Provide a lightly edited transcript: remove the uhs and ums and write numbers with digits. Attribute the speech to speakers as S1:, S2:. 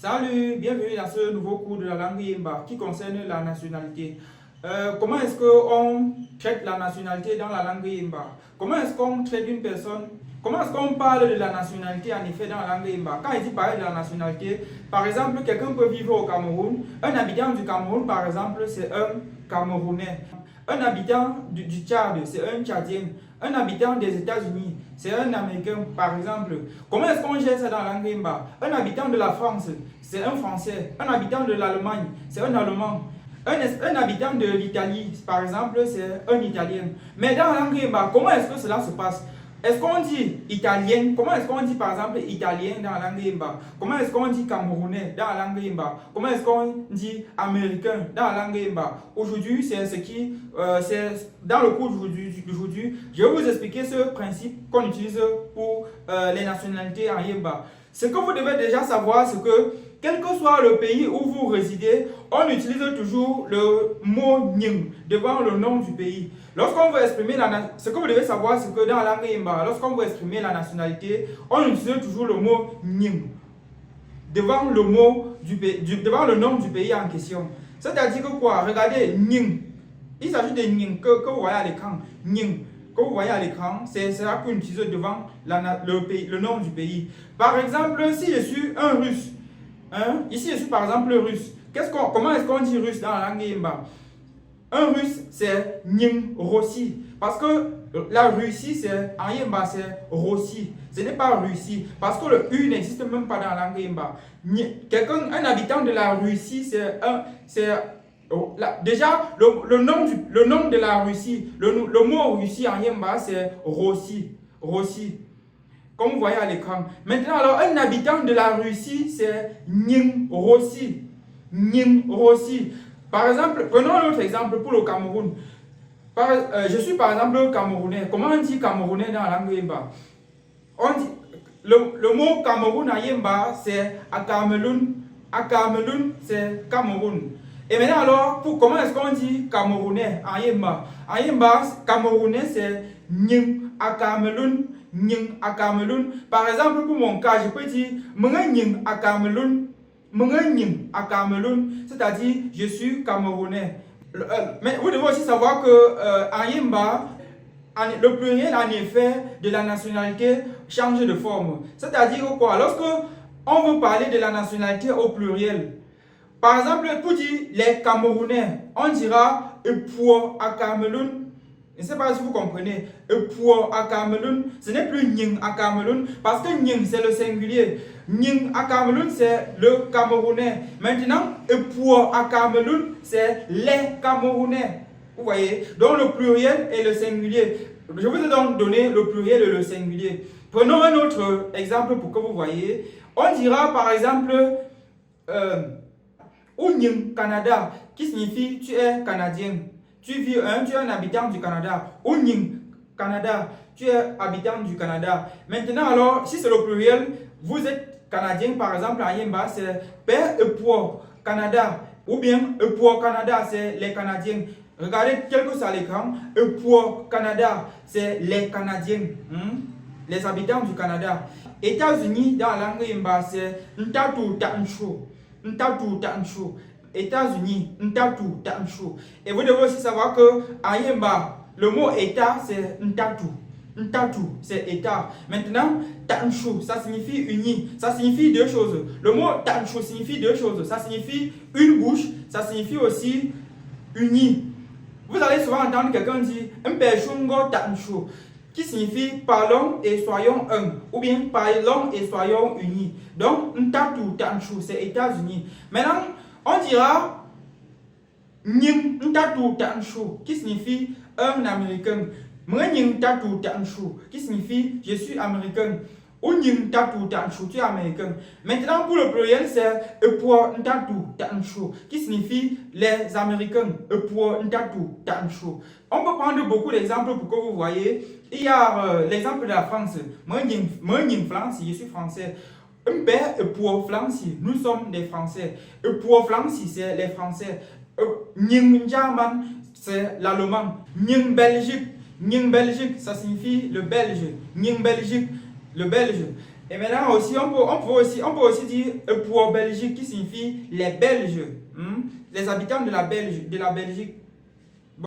S1: Salut, bienvenue dans ce nouveau cours de la langue Yimba qui concerne la nationalité. Comment est-ce qu'on traite la nationalité dans la langue Yimba? Comment est-ce qu'on traite une personne? Comment est-ce qu'on parle de la nationalité en effet dans la langue Yimba? Quand il dit parler de la nationalité, par exemple, quelqu'un peut vivre au Cameroun. Un habitant du Cameroun, par exemple, c'est un Camerounais. Un habitant du Tchad, c'est un Tchadien. Un habitant des États-Unis, c'est un Américain, par exemple. Comment est-ce qu'on gère ça dans la langue Yimba? Un habitant de la France, c'est un Français. Un habitant de l'Allemagne, c'est un Allemand. Un habitant de l'Italie, par exemple, c'est un Italien. Mais dans la langue Yimba, comment est-ce que cela se passe? Est-ce qu'on dit italien? Comment est-ce qu'on dit par exemple italien dans la langue Yimba? Comment est-ce qu'on dit camerounais dans la langue Yimba? Comment est-ce qu'on dit américain dans la langue Yimba? Aujourd'hui, c'est dans le cours d'aujourd'hui, je vais vous expliquer ce principe qu'on utilise pour les nationalités en Yimba. Ce que vous devez déjà savoir, c'est que quel que soit le pays où vous résidez, on utilise toujours le mot Nying devant le nom du pays. Lorsqu'on veut exprimer ce que vous devez savoir, c'est que dans la langue Yimba, lorsqu'on veut exprimer la nationalité, on utilise toujours le mot Nying devant le nom du pays en question. C'est-à-dire que quoi? Regardez, Nying. Il s'agit de Nying que vous voyez à l'écran. Nying que vous voyez à l'écran, c'est ça qu'on utilise devant le nom du pays. Par exemple, si je suis un Russe, ici je suis par exemple russe. Comment est-ce qu'on dit russe dans la langue Yimba? Un russe, c'est Nying Rossi. Parce que la Russie, en Yimba, c'est Rossi. Ce n'est pas Russie. Parce que le U n'existe même pas dans la langue Yimba. Un habitant de la Russie, déjà, le nom de la Russie, le mot Russie en Yimba, c'est Rossi. Rossi. Comme vous voyez à l'écran. Maintenant, alors, un habitant de la Russie, c'est Nying Rossi. Nying Rossi. Par exemple, prenons un autre exemple pour le Cameroun. Je suis par exemple camerounais. Comment on dit camerounais dans la langue Yimba? On dit, le mot Cameroun à Yimba, c'est Akameloun. Akameloun, c'est Cameroun. Et maintenant, alors, comment est-ce qu'on dit camerounais en Yimba? En Yimba, camerounais, c'est Nying Akameloun. Nying Akameloun. Par exemple, pour mon cas, je peux dire Nying Akameloun. C'est-à-dire je suis camerounais. Mais vous devez aussi savoir que en Yimba, le pluriel en effet de la nationalité change de forme. C'est-à-dire quoi? Lorsque on veut parler de la nationalité au pluriel, par exemple, pour dire les Camerounais, on dira Epuo à Cameroun. Je ne sais pas si vous comprenez. Epuo à Cameroun, ce n'est plus Nying à Cameroun, parce que Nying c'est le singulier. Nying à Cameroun, c'est le Camerounais. Maintenant, Epuo à Cameroun, c'est les Camerounais. Vous voyez? Donc le pluriel et le singulier. Je vous ai donc donné le pluriel et le singulier. Prenons un autre exemple pour que vous voyez. On dira par exemple Nying Canada, qui signifie tu es Canadien. Tu es un habitant du Canada. Nying Canada, tu es habitant du Canada. Maintenant alors, si c'est le pluriel, vous êtes Canadien, par exemple, à Yimba, c'est Père Epuo Canada. Ou bien Epuo Canada, c'est les Canadiens. Regardez quel que soit l'écran. Epuo Canada, c'est les Canadiens. Les habitants du Canada. États-Unis, dans la langue Yimba, c'est Ntatu Tanchu. Ntatu Tanchu. États-Unis, Ntatu Tanchu. Et vous devez aussi savoir que à Yimba, le mot État, c'est Ntatu. Ntatu, c'est État. Maintenant, Tanchu, ça signifie uni. Ça signifie deux choses. Le mot Tanchu signifie deux choses. Ça signifie une bouche. Ça signifie aussi uni. Vous allez souvent entendre quelqu'un dire Mpechungo Tanchu, qui signifie parlons et soyons un. Ou bien parlons et soyons unis. Donc, Ntatu Tanchu, c'est États-Unis. Maintenant, on dira Nying Ntatu Tanchu, qui signifie un Américain. Nying Tatu Tanchu, qui signifie je suis américain. Ou Nying Tatu Tanchu, tu es américain. Maintenant, pour le pluriel, c'est Epuo Ntatu Tanchu, qui signifie les Américains. Epuo Ntatu Tanchu. On peut prendre beaucoup d'exemples pour que vous voyez. Il y a l'exemple de la France. Nying France, je suis français. Epuo France, nous sommes des Français. Epuo France, c'est les Français. Nying German, c'est l'allemand. Nying Belgique. Nying Belgique, ça signifie le belge. Nying Belgique, le belge. Et maintenant aussi, on peut aussi dire pour Belgique qui signifie les Belges, les habitants de la Belgique.